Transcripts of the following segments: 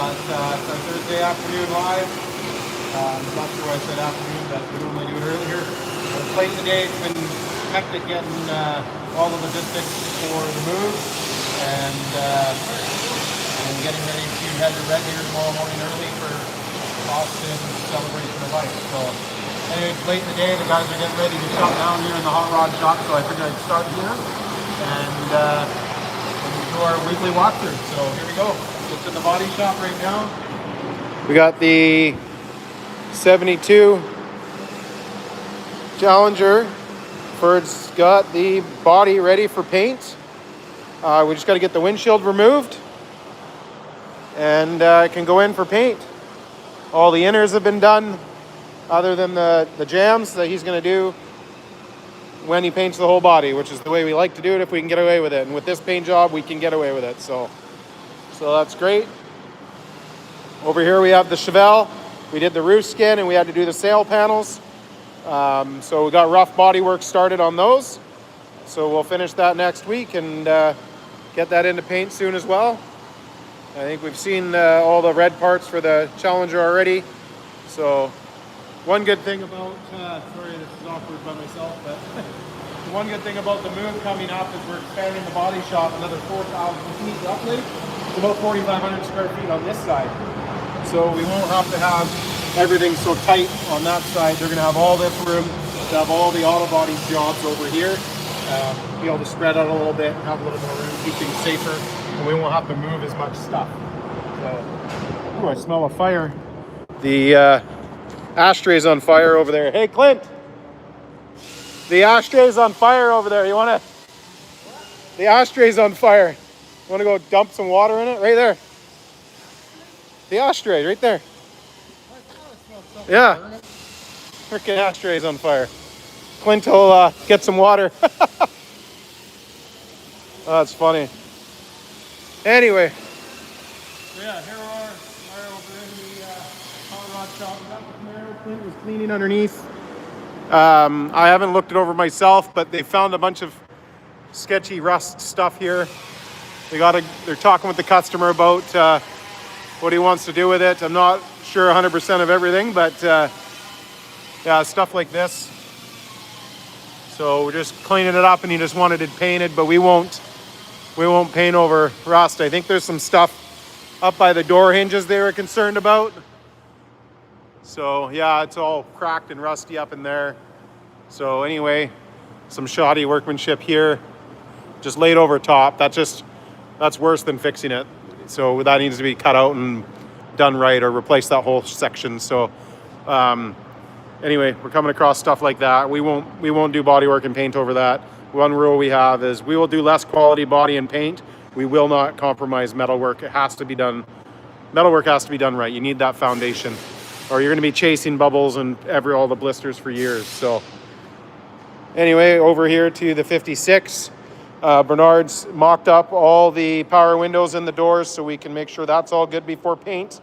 But it's our Thursday afternoon live. I'm not sure why I said afternoon, but we normally do it earlier. But it's late in the day. It's been hectic getting all the logistics for the move and getting ready to head to Red here tomorrow morning early for Austin's celebration of life. So anyway, it's late in the day. The guys are getting ready to shut down here in the hot rod shop. So I figured I'd start here and do our weekly walkthrough. So here we go. It's in the body shop right now. We got the 72 Challenger. Ford's got the body ready for paint. We just got to get the windshield removed and it can go in for paint. All the inners have been done other than the jams that he's going to do when he paints the whole body, which is the way we like to do it if we can get away with it. And with this paint job, we can get away with it. So that's great. Over here we have the Chevelle. We did the roof skin and we had to do the sail panels. So we got rough body work started on those. So we'll finish that next week and get that into paint soon as well. I think we've seen all the red parts for the Challenger already. So one good thing about, sorry this is awkward by myself, but one good thing about the move coming up is we're expanding the body shop another 4,000 feet roughly. It's about 4,500 square feet on this side. So we won't have to have everything so tight on that side. They're going to have all this room to have all the auto body jobs over here. Be able to spread out a little bit, have a little more room, keep things safer, and we won't have to move as much stuff. So, ooh, I smell a fire. The ashtray's on fire over there. Hey, Clint! The ashtray's on fire over there. You want to? The ashtray's on fire. You want to go dump some water in it? Right there. The ashtray, right there. Yeah. Freaking ashtray's on fire. Clint will get some water. Oh, that's funny. Anyway. So yeah, here we are over in the hot rod shop. We got the Camaro. Clint was cleaning underneath. I haven't looked it over myself, but they found a bunch of sketchy rust stuff here. They're talking with the customer about what he wants to do with it. I'm not sure 100% of everything, but yeah, stuff like this. So we're just cleaning it up, and he just wanted it painted, but we won't paint over rust. I think there's some stuff up by the door hinges they were concerned about. So yeah, it's all cracked and rusty up in there. So anyway, some shoddy workmanship here, just laid over top. That's worse than fixing it. So that needs to be cut out and done right, or replace that whole section. So anyway, we're coming across stuff like that. We won't do body work and paint over that. One rule we have is we will do less quality body and paint. We will not compromise metalwork. It has to be done. Metalwork has to be done right. You need that foundation, or you're going to be chasing bubbles and all the blisters for years. So anyway, over here to the 56. Bernard's mocked up all the power windows in the doors so we can make sure that's all good before paint,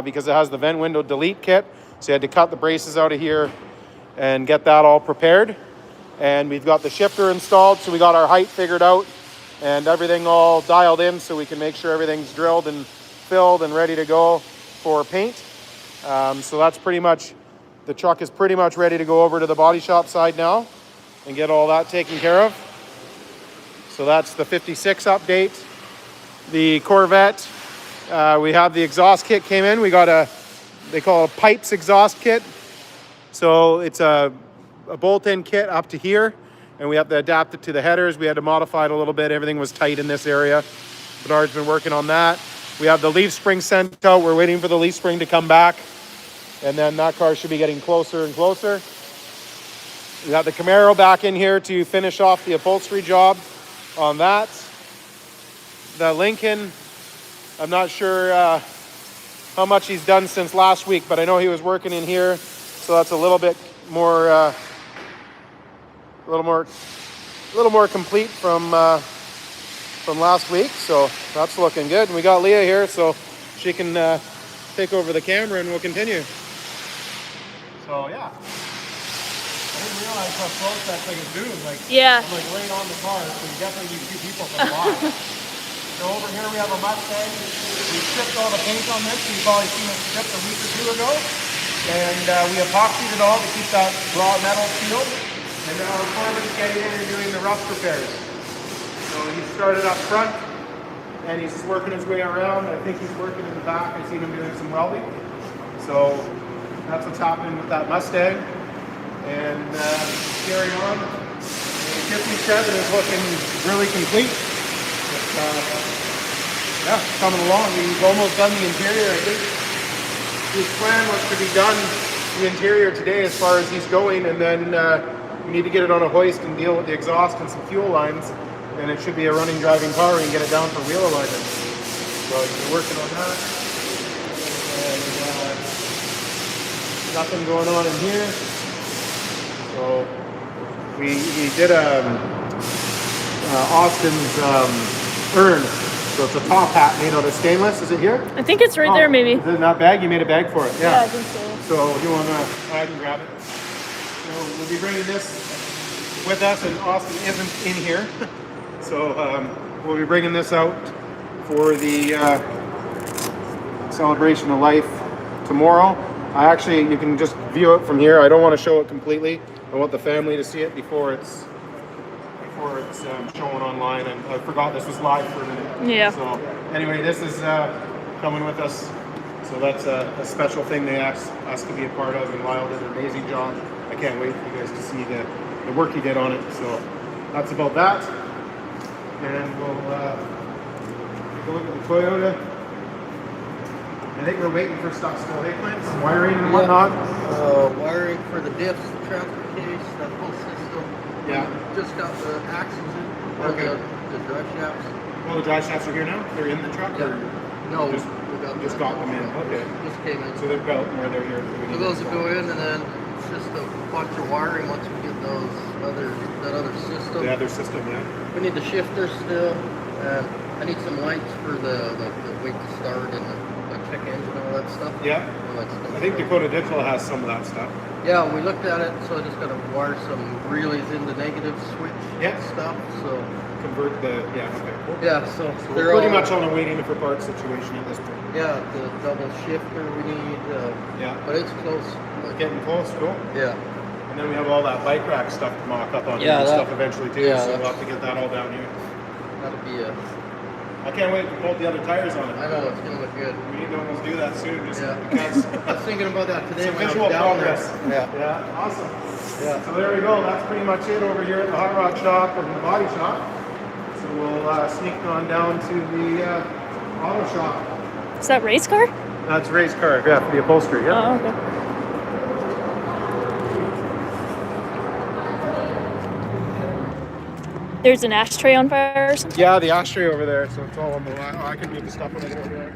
because it has the vent window delete kit. So you had to cut the braces out of here and get that all prepared. And we've got the shifter installed, so we got our height figured out and everything all dialed in so we can make sure everything's drilled and filled and ready to go for paint. So that's pretty much, the truck is pretty much ready to go over to the body shop side now and get all that taken care of. So that's the 56 update. The Corvette, we have the exhaust kit came in. We got they call it a pipes exhaust kit. So it's a bolt-in kit up to here, and we have to adapt it to the headers. We had to modify it a little bit. Everything was tight in this area. Bernard's been working on that. We have the leaf spring sent out. We're waiting for the leaf spring to come back, and then that car should be getting closer and closer. We got the Camaro back in here to finish off the upholstery job on that. The Lincoln, I'm not sure how much he's done since last week, but I know he was working in here, so that's a little bit more, a little more complete from last week. So that's looking good. And we got Leah here, so she can take over the camera, and we'll continue. So yeah. I didn't realize how close that thing is moving. Like, yeah. I'm like right on the car, so you definitely need two people for the line. So over here we have a Mustang. We stripped all the paint on this. You've probably seen it stripped a week or two ago. And we epoxied it all to keep that raw metal sealed. And now our foreman's getting in and doing the rust repairs. So he started up front and he's working his way around. I think he's working in the back. I've seen him doing some welding. So that's what's happening with that Mustang. And carrying on. The 57 is looking really complete. Yeah, coming along. We've almost done the interior. I think his plan was to be done the interior today as far as he's going, and then we need to get it on a hoist and deal with the exhaust and some fuel lines, and it should be a running, driving car. We can get it down for wheel alignment. So he's been working on that. And nothing going on in here. So we did Austin's urn. So it's a top hat made out of stainless. Is it here? I think it's right there, maybe. Is it in that bag? You made a bag for it. Yeah, I think so. So you want to? I can grab it. So we'll be bringing this with us, and Austin isn't in here. So we'll be bringing this out for the celebration of life tomorrow. You can just view it from here. I don't want to show it completely. I want the family to see it before it's showing online, and I forgot this was live for a minute. Yeah. So anyway, this is coming with us. So that's a special thing they asked us to be a part of, and Lyle did an amazing job. I can't wait for you guys to see the work he did on it. So that's about that. And we'll take a look at the Toyota. I think we're waiting for stuff still. Hey, Clint, some wiring and whatnot. Wiring for the diffs, the transfer case, that whole system. Yeah. Just got the axles in, or Okay. the drive shafts. Well, the drive shafts are here now? They're in the truck? Yeah. Or No, just, we got them in. Okay. Just came in. So they're built where they're here. So those will go in, and then it's just a bunch of wiring once we get that other system. The other system, yeah. We need the shifter still, and I need some lights for the wait to start and the check engine and all that stuff. Yeah. All that stuff. I think Dakota Digital has some of that stuff. Yeah, we looked at it, so I just got to wire some relays in the negative switch stuff. So Convert the, yeah, okay, cool. yeah, so We're pretty much on a waiting for parts situation at this point. Yeah, the double shifter we need. Yeah. But it's close. We're getting close, cool. Yeah. And then we have all that bike rack stuff to mock up on Yeah, and that- stuff eventually too, yeah, so we'll that's- have to get that all down here. That'll be a. I can't wait to pull the other tires on it. I know it's gonna look good. We need to almost do that soon, just Yeah. because I was thinking about that today. it's a when I was visual down there. progress. Yeah. Yeah, awesome. Yeah. So there we go. That's pretty much it over here at the hot rod shop and the body shop. So we'll sneak on down to the auto shop. Is that race car? That's Ray's car. Yeah, for the upholstery. Yeah. Oh, okay. There's an ashtray on fire or something? Yeah, the ashtray over there. So it's all on the line. Oh, I can move the stuff when I get over there.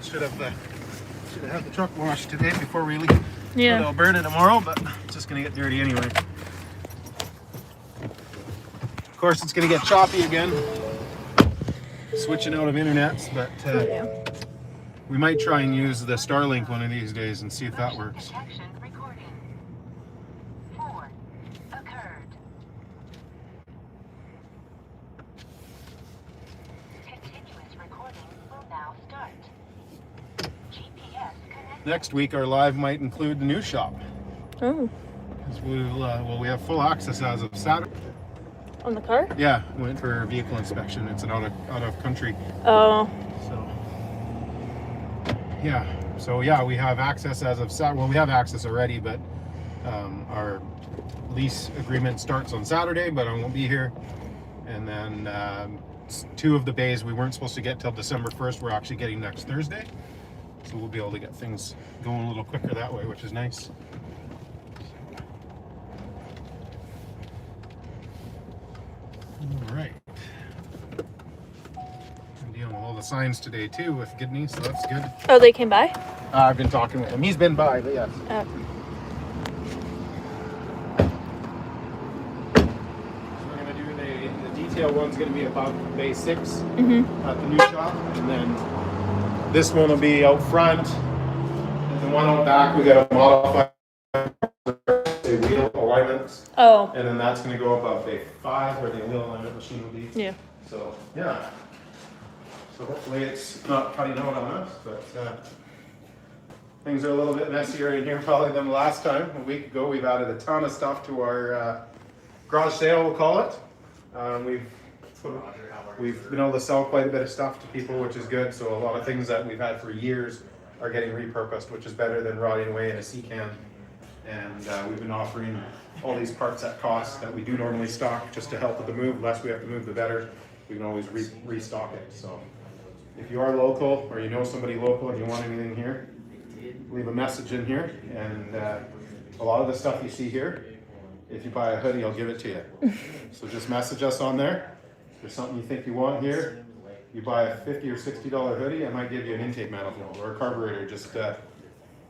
Should have had the truck washed today before we leave. Yeah. They'll burn it tomorrow, but it's just gonna get dirty anyway. Of course, it's gonna get choppy again. Switching out of internets, but Yeah. we might try and use the Starlink one of these days and see if that works. Detection recording. 4 occurred. Continuous recording will now start. GPS connected. Next week, our live might include the new shop. Oh, 'Cause we have full access as of Saturday. on the car? Yeah, went for vehicle inspection. It's an out of country. Oh, So yeah, we have access as of Saturday. Well, we have access already, but our lease agreement starts on Saturday, but I won't be here. And then 2 of the bays we weren't supposed to get till December 1st. We're actually getting next Thursday, so we'll be able to get things going a little quicker that way, which is nice. All right. I'm dealing with all the signs today too with Gidney, so that's good. oh, they came by? I've been talking with him. He's been by, but yes. Oh. We're gonna do the detail one's gonna be about bay 6 Mm-hmm. at the new shop, and then this one will be out front, and the one out back we got to modify the wheel alignments. Oh. And then that's gonna go above bay 5 where the wheel alignment machine will be. Yeah. So, yeah. So hopefully it's not cutting out on us, but things are a little bit messier in here probably than last time. A week ago, we've added a ton of stuff to our garage sale, we'll call it. We've been able to sell quite a bit of stuff to people, which is good. So a lot of things that we've had for years are getting repurposed, which is better than rotting away in a sea can. And we've been offering all these parts at cost that we do normally stock just to help with the move. The less we have to move, the better. We can always restock it. So if you are local or you know somebody local and you want anything here, leave a message in here. And a lot of the stuff you see here, if you buy a hoodie, I'll give it to you. So just message us on there. If there's something you think you want here, you buy a $50 or $60 hoodie, I might give you an intake manifold or a carburetor. Just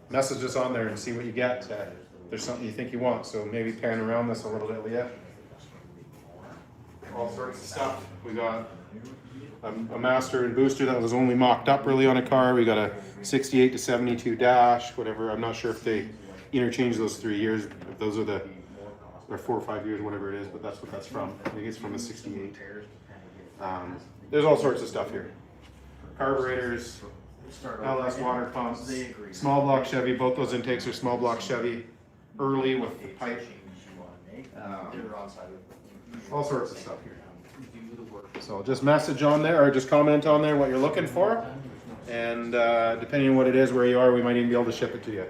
message us on there and see what you get. If there's something you think you want. So maybe pan around this a little bit, yeah. All sorts of stuff. We got a master and booster that was only mocked up really on a car. We got a 68 to 72 dash, whatever. I'm not sure if they interchange those 3 years. If those are or 4 or 5 years, whatever it is, but that's what that's from. I think it's from a 68. There's all sorts of stuff here. Carburetors, LS water pumps, small block Chevy. Both those intakes are small block Chevy. Early with the pipe. All sorts of stuff here. So just message on there or just comment on there what you're looking for. And depending on what it is, where you are, we might even be able to ship it to you.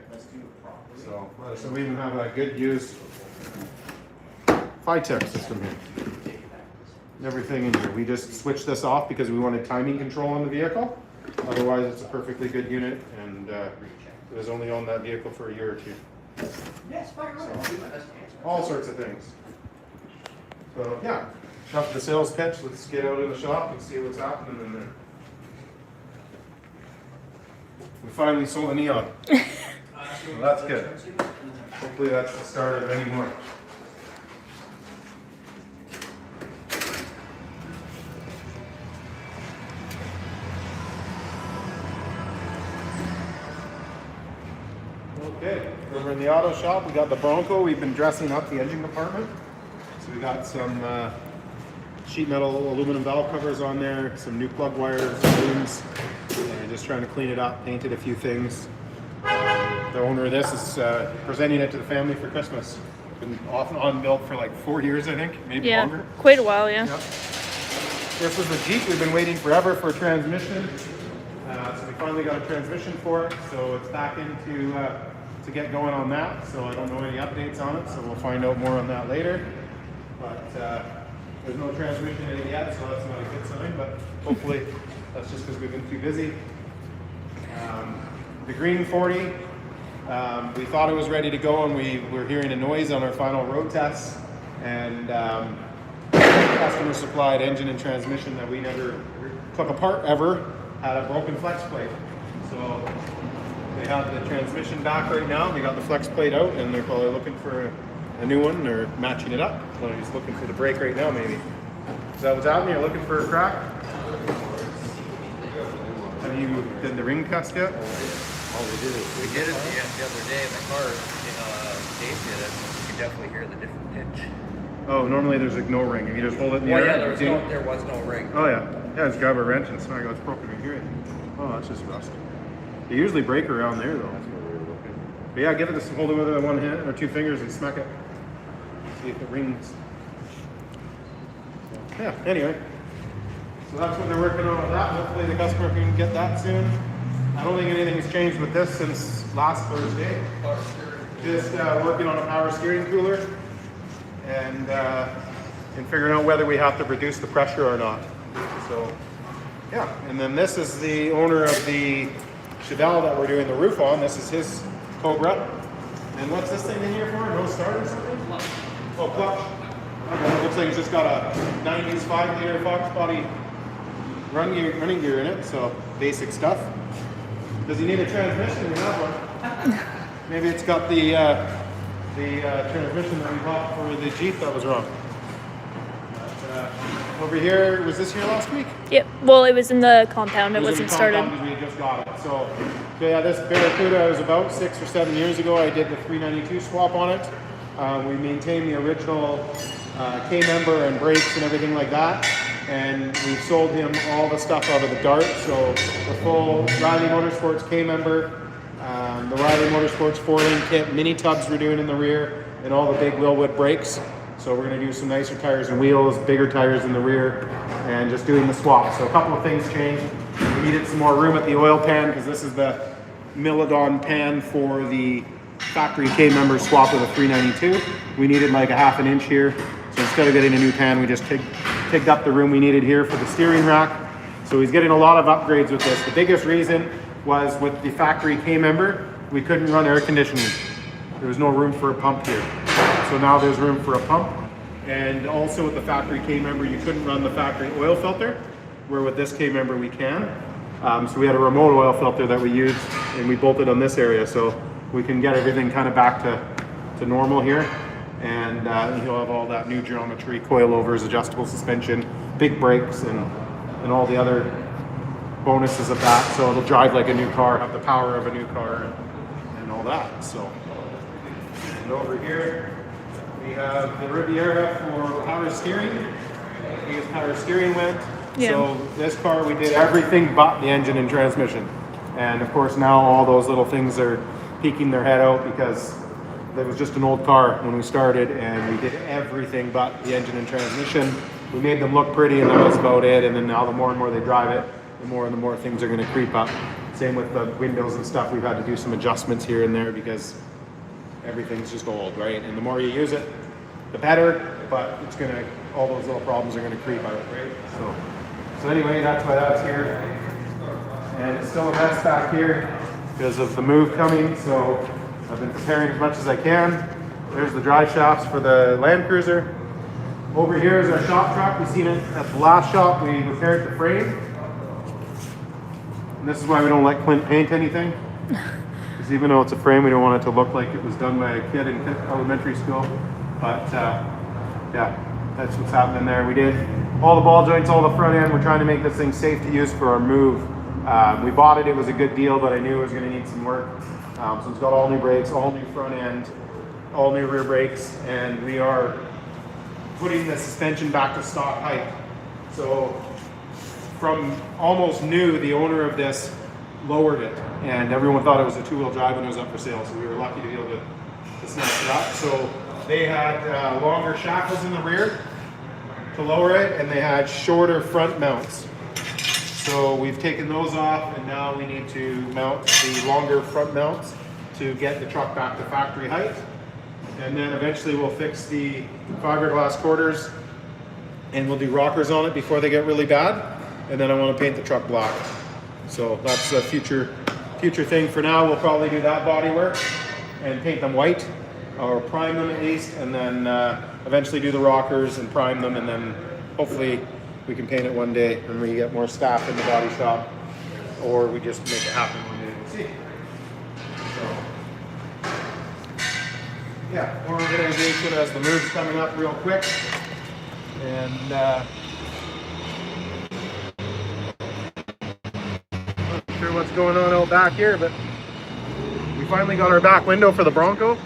So we even have a good used Phytech system here. Everything in here. We just switched this off because we wanted timing control on the vehicle. Otherwise, it's a perfectly good unit, and it was only on that vehicle for a year or two. So, all sorts of things. So yeah, enough of the sales pitch. Let's get out in the shop and see what's happening in there. We finally sold a Neon. So that's good. Hopefully that's the start of any more. Okay, over in the auto shop, we got the Bronco. We've been dressing up the engine compartment. So we got some sheet metal aluminum valve covers on there, some new plug wires, looms, and just trying to clean it up, painted a few things. The owner of this is presenting it to the family for Christmas. Been off and on built for like 4 years, I think, maybe longer. Quite a while, yeah. Yep. This was the Jeep. We've been waiting forever for a transmission. So we finally got a transmission for it. So it's back into to get going on that. So I don't know any updates on it. So we'll find out more on that later. But there's no transmission in it yet, so that's not a good sign. But hopefully that's just because we've been too busy. The Green 40, we thought it was ready to go, and we were hearing a noise on our final road tests. And customer supplied engine and transmission that we never took apart ever had a broken flex plate. So they have the transmission back right now. They got the flex plate out, and they're probably looking for a new one or matching it up. So he's looking for the brake right now, maybe. Is that what's happening? You're looking for a crack? Have you did the ring test yet? Oh, we did it the other day in the car. Dave did it. You can definitely hear the different pitch. Oh, normally there's like no ring. If you just hold it in the Well, air. yeah, there was no ring. Oh yeah. Yeah, just grab a wrench and smack it. It's broken right here. Oh, that's just rust. They usually break around there though. But yeah, give it this, hold it with one hand or two fingers and smack it. See if it rings. Yeah, anyway. So that's what they're working on with that. Hopefully the customer can get that soon. I don't think anything's changed with this since last Thursday. Just working on a power steering cooler and figuring out whether we have to reduce the pressure or not. So yeah, and then this is the owner of the Chevelle that we're doing the roof on. This is his Cobra. And what's this thing in here for? No start or something? Oh, clutch. Okay, looks like it's just got a 90s 5-liter Fox body running gear in it, so basic stuff. Does he need a transmission? We have one. Maybe it's got the transmission that we bought for the Jeep that was wrong. But, over here, was this here last week? Yep. Well, it was in the compound. It wasn't started. Because we just got it. So yeah, this Barracuda was about 6 or 7 years ago. I did the 392 swap on it. We maintain the original K-member and brakes and everything like that. And we've sold him all the stuff out of the Dart. So the full Riley Motorsports K-member, the Riley Motorsports 4-lane kit, mini tubs we're doing in the rear, and all the big Willwood brakes. So we're going to do some nicer tires and wheels, bigger tires in the rear, and just doing the swap. So a couple of things changed. We needed some more room at the oil pan because this is the Milodon pan for the factory K-member swap with a 392. We needed like a ½ inch here. So instead of getting a new pan, we just picked up the room we needed here for the steering rack. So he's getting a lot of upgrades with this. The biggest reason was with the factory K-member, we couldn't run air conditioning. There was no room for a pump here. So now there's room for a pump. And also with the factory K-member, you couldn't run the factory oil filter, where with this K-member we can. So we had a remote oil filter that we used, and we bolted on this area, so we can get everything kind of back to normal here. And he'll have all that new geometry, coilovers, adjustable suspension, big brakes, and all the other bonuses of that. So it'll drive like a new car, have the power of a new car, and all that. So, and over here we have the Riviera for power steering. His power steering went. Yeah. So this car we did everything but the engine and transmission. And of course now all those little things are peeking their head out because it was just an old car when we started, and we did everything but the engine and transmission. We made them look pretty, and that was about it. And then now the more and more they drive it, the more and the more things are going to creep up. Same with the windows and stuff. We've had to do some adjustments here and there because everything's just old, right? And the more you use it, the better, but it's going to, all those little problems are going to creep out, right? So anyway, that's why that's here. And it's still a mess back here because of the move coming. So I've been preparing as much as I can. There's the drive shafts for the Land Cruiser. Over here is our shop truck. We've seen it at the last shop. We repaired the frame. And this is why we don't let Clint paint anything. Because even though it's a frame, we don't want it to look like it was done by a kid in elementary school. But yeah, that's what's happening there. We did all the ball joints, all the front end. We're trying to make this thing safe to use for our move. We bought it, it was a good deal, but I knew it was going to need some work. So it's got all new brakes, all new front end, all new rear brakes, and we are putting the suspension back to stock height. So from almost new, the owner of this lowered it, and everyone thought it was a two-wheel drive when it was up for sale, so we were lucky to be able to snatch it up. So they had longer shackles in the rear to lower it, and they had shorter front mounts. So we've taken those off, and now we need to mount the longer front mounts to get the truck back to factory height. And then eventually we'll fix the fiberglass quarters, and we'll do rockers on it before they get really bad. And then I want to paint the truck black. So that's a future thing. For now, we'll probably do that body work and paint them white, or prime them at least, and then eventually do the rockers and prime them, and then hopefully we can paint it one day when we get more staff in the body shop, or we just make it happen one day. We'll see. So, yeah, more organization as the move's coming up real quick. And not sure what's going on out back here, but we finally got our back window for the Bronco.